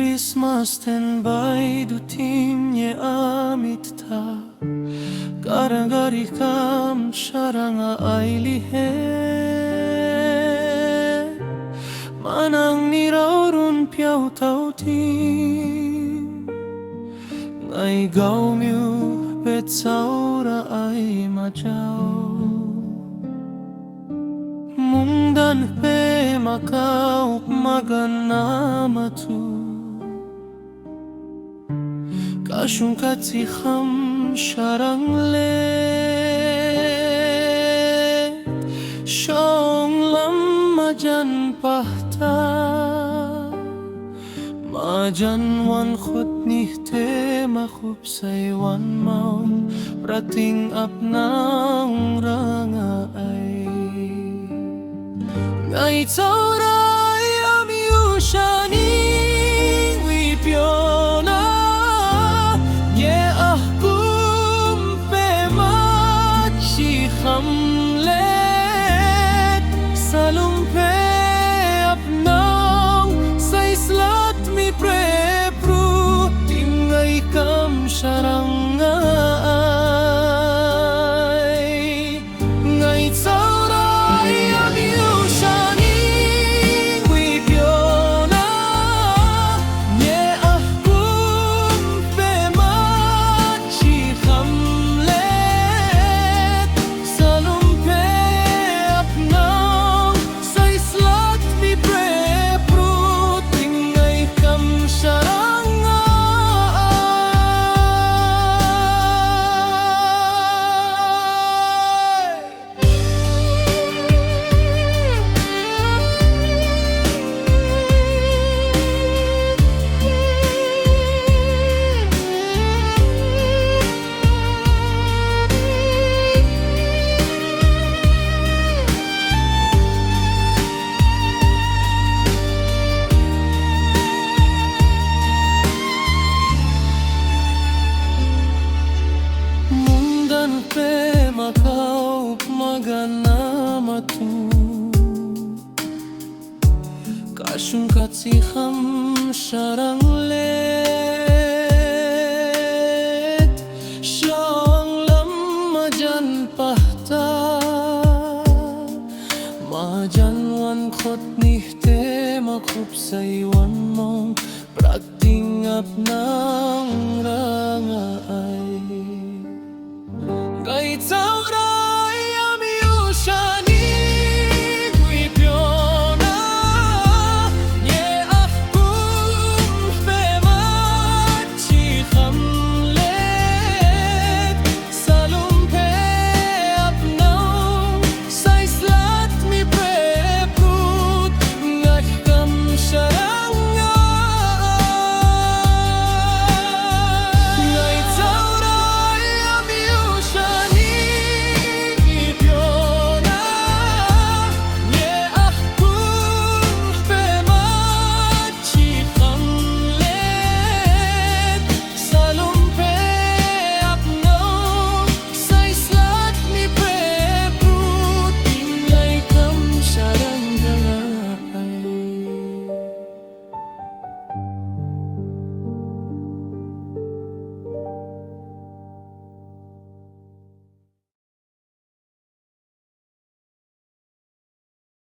Christmas ten by du tim nie amit ta Garangari kam sharanga ailihe Manang niraurun piao tau tim Ngay gao miu bet saura ai majao Mundan pe makau magana matu Kashun katsi kham sharang le Shong lam majan pahta Majan wan khut nihte makhub say wan mau Prating apnang ranga ay Ngay taurai amiu shani wipiona Ye ahkum pe machi khamlet Salum pe apnau say slat mi prepru Tingay kam sharangay Ngay taurai amiu Makau magana matu Kashun katsi kham sharang let Shong lam majan pahta Majan wan khot nihte makhub say wan mong Prating apnang ranga ay Ngay taurai